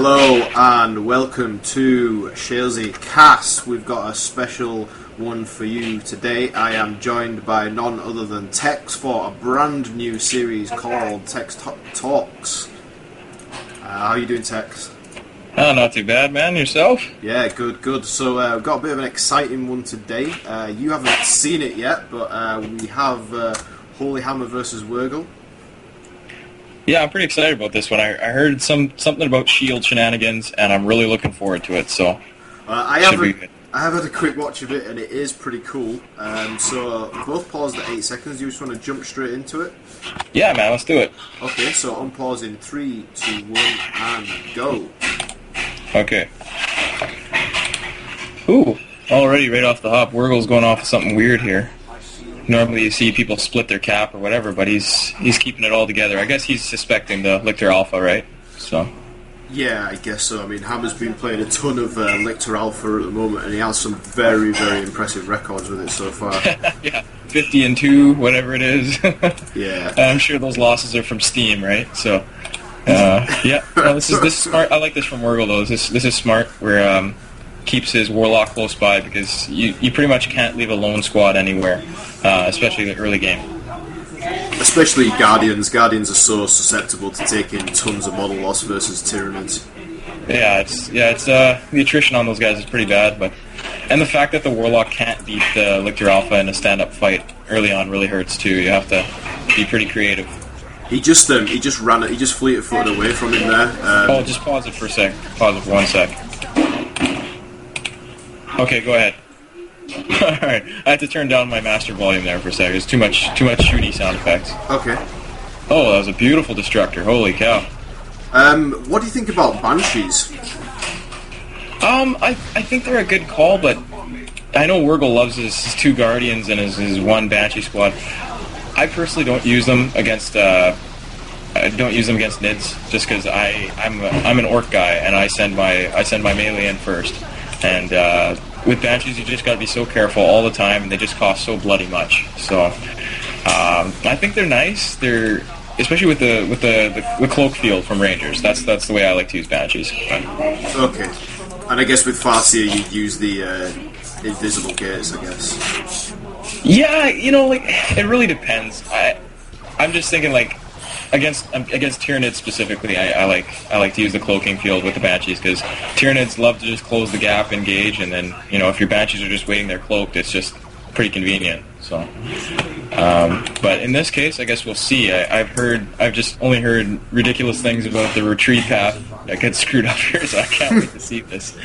Hello and welcome to Shalesy Cast. We've got a special one for you today. I am joined by none other than Tex for a brand new series called Tex Talks. How are you doing, Tex? Not too bad, man. Yourself? Yeah, good. So we've got a bit of an exciting one today. You haven't seen it yet, but we have HolyHammer versus Wurgl. Yeah, I'm pretty excited about this one. I heard something about Shield shenanigans, and I'm really looking forward to it. So I have had a quick watch of it, and it is pretty cool. So both paused at 8 seconds. You just want to jump straight into it? Yeah, man. Let's do it. Okay, so unpause in 3, 2, 1, and go. Okay. Ooh, already right off the hop, Wurgl's going off with something weird here. Normally you see people split their cap or whatever, but he's keeping it all together. I guess he's suspecting the Lictor Alpha, right? So. Yeah, I guess so. I mean, Hammer's been playing a ton of Lictor Alpha at the moment, and he has some very, very impressive records with it so far. Yeah, 50-2, whatever it is. Yeah. I'm sure those losses are from Steam, right? So, yeah. No, this is smart. I like this from Wurgl, though. This is smart, where keeps his Warlock close by, because you pretty much can't leave a lone squad anywhere, especially the early game. Especially Guardians. Guardians are so susceptible to taking tons of model loss versus Tyranids. Yeah, it's the attrition on those guys is pretty bad, and the fact that the Warlock can't beat the Lictor Alpha in a stand-up fight early on really hurts too. You have to be pretty creative. He just fleet-footed away from him there. Just pause it for a sec. Pause it for 1 sec. Okay, go ahead. Alright, I had to turn down my master volume there for a second. There's too much shooty sound effects. Okay. Oh, that was a beautiful Destructor. Holy cow. What do you think about Banshees? I think they're a good call, but I know Wurgl loves his 2 Guardians and his 1 Banshee squad. I personally don't use them against Nids, just because I'm an Orc guy, and I send my melee in first. And with Banshees, you just got to be so careful all the time, and they just cost so bloody much. So I think they're nice. They're especially with the cloak field from Rangers. That's the way I like to use Banshees. Okay, and I guess with Farseer you'd use the invisible gates, I guess. Yeah, it really depends. I'm just thinking against Tyranids specifically, I like to use the cloaking field with the Banshees, because Tyranids love to just close the gap, engage, and then if your Banshees are just waiting there cloaked, it's just pretty convenient. So, but in this case, I guess we'll see. I've just only heard ridiculous things about the retreat path that gets screwed up here, so I can't wait to see this.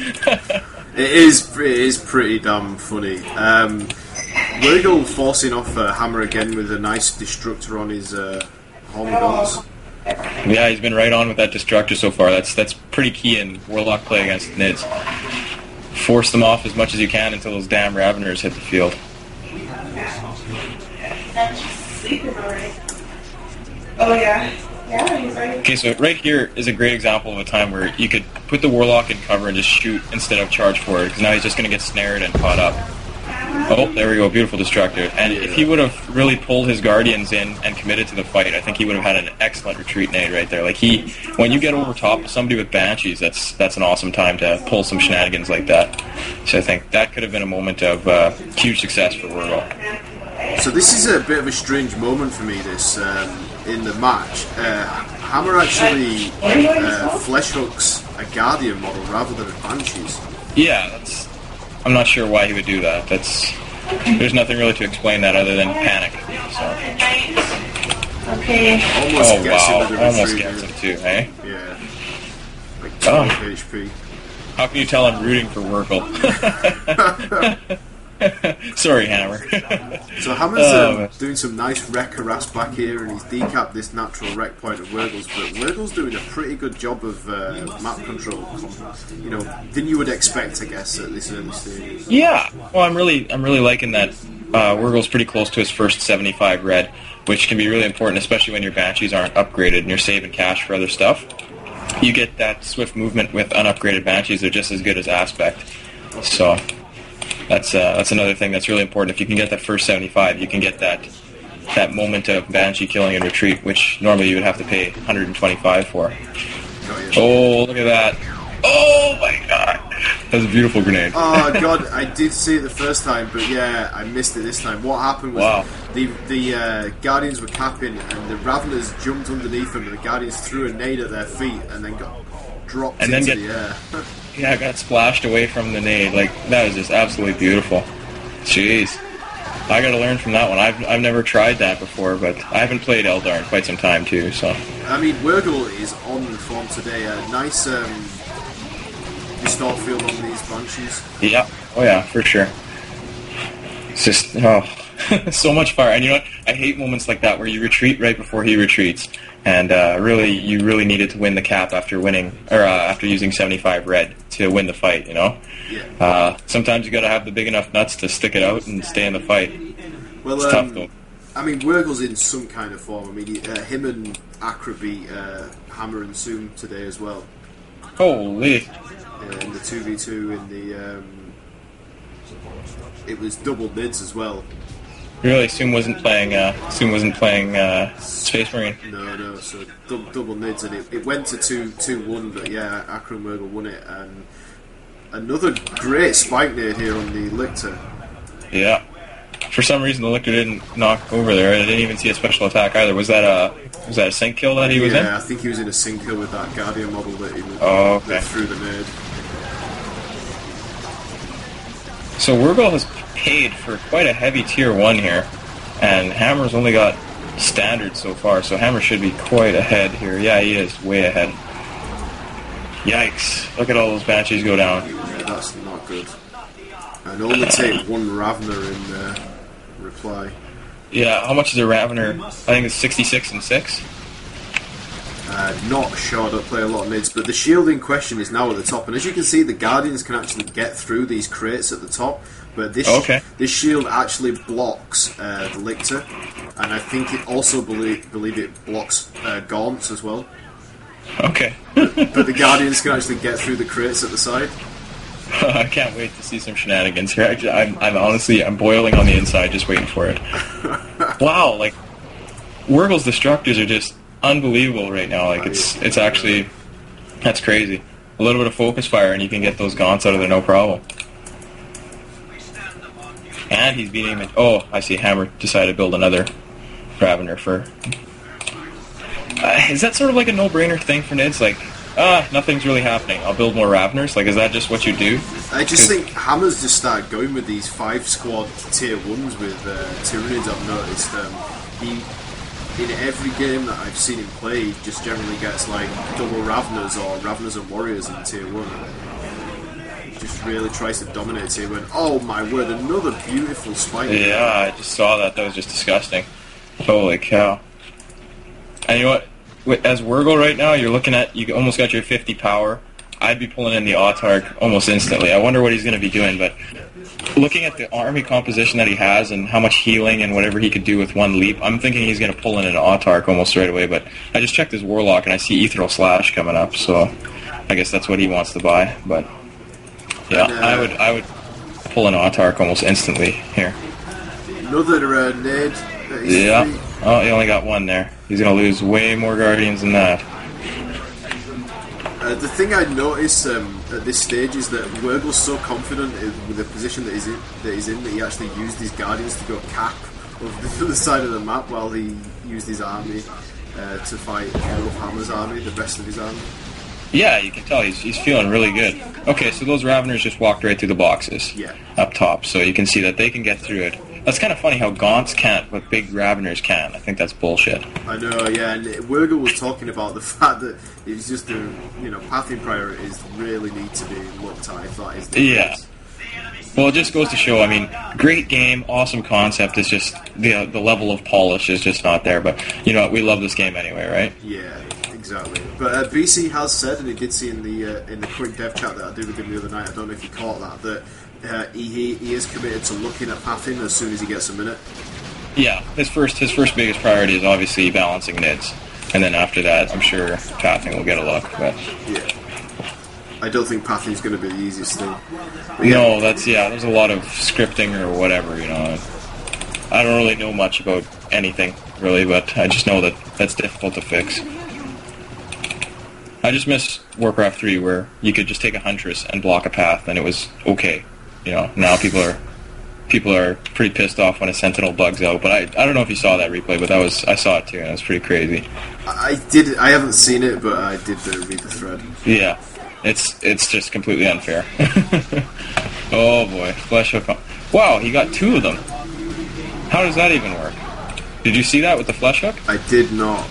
It is pretty damn funny. Wurgl forcing off Hammer again with a nice Destructor on his home guns. Yeah, he's been right on with that Destructor so far. That's pretty key in Warlock play against Nids. Force them off as much as you can until those damn Raveners hit the field. Oh yeah. Yeah, he's right. Okay, so right here is a great example of a time where you could put the Warlock in cover and just shoot instead of charge forward, because now he's just going to get snared and caught up. Oh, there we go, beautiful Destructor. And if he would have really pulled his Guardians in and committed to the fight, I think he would have had an excellent retreat nade right there. When you get over top of somebody with Banshees, that's an awesome time to pull some shenanigans like that. So I think that could have been a moment of huge success for Wurgl. So this is a bit of a strange moment for me, this, in the match. Hammer actually flesh hooks a Guardian model rather than a Banshees. Yeah, I'm not sure why he would do that. There's nothing really to explain that other than panic. So. Okay. Almost gets him too, eh? Yeah. Like 12 HP. How can you tell I'm rooting for Wurgl? Sorry, Hammer. So Hammer's doing some nice wreck harass back here, and he's decapped this natural wreck point of Wurgl's, but Wurgl's doing a pretty good job of map control. Than you would expect, I guess, at this early stage. Yeah. Well, I'm really liking that Wurgl's pretty close to his first 75 red, which can be really important, especially when your Banshees aren't upgraded and you're saving cash for other stuff. You get that swift movement with unupgraded Banshees; they're just as good as Aspect. So. That's another thing that's really important. If you can get that first 75, you can get that moment of Banshee killing and retreat, which normally you would have to pay 125 for. got you. Oh, look at that. Oh my god. That's a beautiful grenade. Oh god, I did see it the first time, but yeah, I missed it this time. What happened was the Guardians were capping, and the Raveners jumped underneath them, and the Guardians threw a nade at their feet, and then got dropped into the air. Yeah, got splashed away from the nade. Like, that was just absolutely beautiful. Jeez. I gotta learn from that one. I've never tried that before, but I haven't played Eldar in quite some time too, so. I mean, Wurgl is on form today. A nice restart field on these Banshees. Yeah. Oh yeah, for sure. It's just, so much fire. And you know what? I hate moments like that where you retreat right before he retreats. And you really needed to win the cap after winning, or after using 75 red to win the fight, you know? Yeah. Sometimes you gotta have the big enough nuts to stick it out and stay in the fight. Well, it's tough though. I mean, Wurgl's in some kind of form. I mean, him and Acra beat Hammer and Zoom today as well. Holy. In the 2v2 in the... it was double mids as well. Really, Soom wasn't playing Space Marine. No, so double nids, and it went to 2-1, but yeah, Acra and Wurgl won it, and another great spike nade here on the Lictor. Yeah. For some reason, the Lictor didn't knock over there. I didn't even see a special attack either. Was that a sync kill that he was in? Yeah, I think he was in a sync kill with that Guardian model that he that threw the nade. So Wurgl has paid for quite a heavy tier 1 here, and Hammer's only got standard so far, so Hammer should be quite ahead here. Yeah, he is way ahead. Yikes. Look at all those Banshees go down. Yeah, that's not good. And only take one Ravener in reply. Yeah, how much is a Ravener? I think it's 66 and 6. Not sure, I don't play a lot of mids, but the shield in question is now at the top, and as you can see, the Guardians can actually get through these crates at the top, but this shield actually blocks the Lictor, and I think it also believe it blocks Gaunts as well. Okay. but the Guardians can actually get through the crates at the side. I can't wait to see some shenanigans here. Actually, I'm boiling on the inside just waiting for it. Wow, like, Wurgl's Destructors are just unbelievable right now. Like, it's actually, that's crazy. A little bit of focus fire and you can get those Gaunts out of there no problem. And he's beating him. Oh, I see. Hammer decided to build another Ravener for. Is that sort of like a no-brainer thing for Nids? Like, nothing's really happening. I'll build more Raveners. Like, is that just what you do? I just think Hammer's just started going with these 5-squad tier 1s with Tyranids. I've noticed in every game that I've seen him play, he just generally gets like double Raveners or Raveners and Warriors in tier 1. He just really tries to dominate tier 1. Oh my word, another beautiful spike. Yeah, I just saw that. That was just disgusting. Holy cow. And you know what? As Wurgl right now, you're looking at, you almost got your 50 power. I'd be pulling in the Autarch almost instantly. I wonder what he's going to be doing, but looking at the army composition that he has and how much healing and whatever he could do with one leap, I'm thinking he's going to pull in an Autarch almost right away, but I just checked his Warlock and I see Ethereal Slash coming up, so I guess that's what he wants to buy, but yeah, I would pull an Autarch almost instantly here. Another nade. Yeah. Oh, he only got one there. He's going to lose way more Guardians than that. The thing I notice at this stage is that Wurgl's so confident with the position that he's in that he actually used his Guardians to go cap over the other side of the map while he used his army to fight all of Hammer's army, the rest of his army. Yeah, you can tell he's feeling really good. Okay, so those Raveners just walked right through the boxes up top, so you can see that they can get through it. That's kind of funny how Gaunts can't, but big Raveners can. I think that's bullshit. I know, yeah, and Wurgl was talking about the fact that it's just pathing priorities really need to be looked at if that is the case. Well, it just goes to show, I mean, great game, awesome concept, it's just, the level of polish is just not there, but, you know, we love this game anyway, right? Yeah, exactly. But BC has said, and he did see in the quick dev chat that I did with him the other night, I don't know if you caught that he is committed to looking at pathing as soon as he gets a minute. Yeah, his first biggest priority is obviously balancing Nids, and then after that, I'm sure pathing will get a look, but... Yeah. I don't think pathing is going to be the easiest thing. No, there's a lot of scripting or whatever, you know. I don't really know much about anything, really, but I just know that that's difficult to fix. I just miss Warcraft 3 where you could just take a Huntress and block a path and it was okay. You know, now people are pretty pissed off when a Sentinel bugs out. But I don't know if you saw that replay, but I saw it too, and it was pretty crazy. I did. I haven't seen it, but I did read the thread. Yeah, it's just completely unfair. Oh boy, flesh hook. Wow, he got 2 of them. How does that even work? Did you see that with the flesh hook? I did not.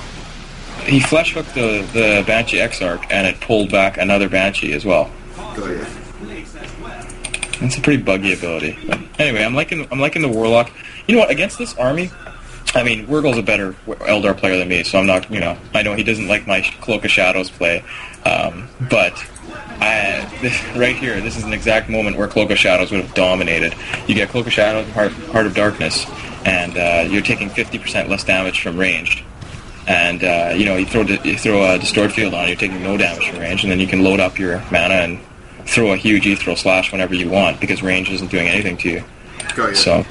He flesh hooked the Banshee Exarch, and it pulled back another Banshee as well. Got you. It's a pretty buggy ability. But anyway, I'm liking the Warlock. You know what? Against this army, I mean, Wurgl's a better Eldar player than me, so I'm not. You know, I know he doesn't like my Cloak of Shadows play, but right here, this is an exact moment where Cloak of Shadows would have dominated. You get Cloak of Shadows, Heart of Darkness, and you're taking 50% less damage from ranged. And you know, you throw a Distorted Field on, you're taking no damage from range, and then you can load up your mana and throw a huge Ethereal Slash whenever you want because range isn't doing anything to you. Got you. So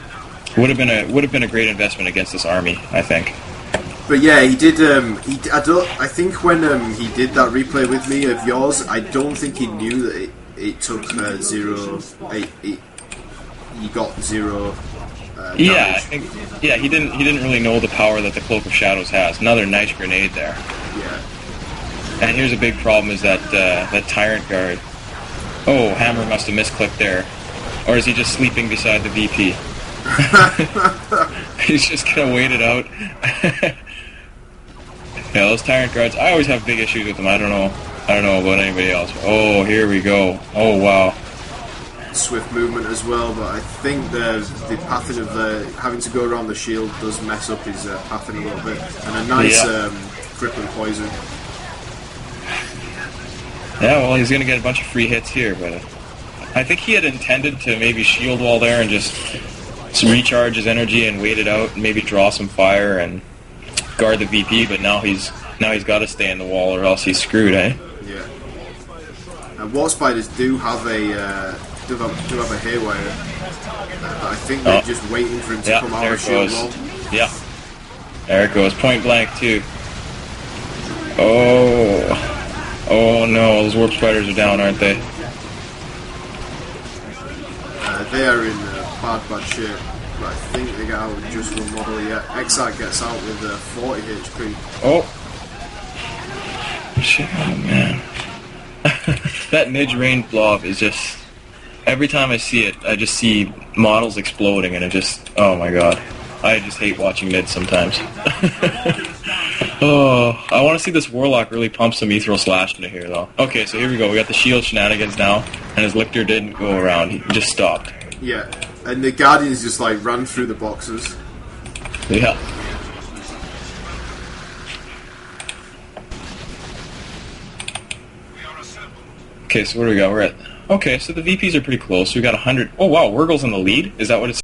would have been a great investment against this army, I think. But yeah, he did. I think when he did that replay with me of yours, I don't think he knew that it took 0. He got 0. Yeah, I think. Yeah, he didn't really know the power that the Cloak of Shadows has. Another nice grenade there. Yeah. And here's a big problem: is that that Tyrant Guard. Oh, Hammer must have misclicked there, or is he just sleeping beside the VP? He's just gonna wait it out. Yeah, those Tyrant Guards. I always have big issues with them. I don't know about anybody else. Oh, here we go. Oh wow. Swift movement as well, but I think the pathing of having to go around the shield does mess up his pathing a little bit. And a nice crippling poison. Yeah, well, he's going to get a bunch of free hits here, but I think he had intended to maybe shield wall there and just recharge his energy and wait it out and maybe draw some fire and guard the VP, but now he's got to stay in the wall or else he's screwed, eh? Yeah. And War Spiders do have a haywire. I think they're just waiting for him to come out of shield wall. Yeah. There it goes. Point blank, too. Oh no, those Warp Spiders are down, aren't they? They are in bad shape. But I think they get out with just one model yet. Exarch gets out with 40 HP. Oh. Shit, oh man. That mid-range blob is just... Every time I see it, I just see models exploding and it just... Oh my god. I just hate watching mid sometimes. Oh, I want to see this Warlock really pump some Ethereal Slash into here, though. Okay, so here we go. We got the shield shenanigans now, and his Lictor didn't go around. He just stopped. Yeah, and the Guardians just, like, ran through the boxes. Yeah. Okay, so what do we got? We're at... Okay, so the VPs are pretty close. We got 100... Oh, wow, Wurgl's in the lead? Is that what it's...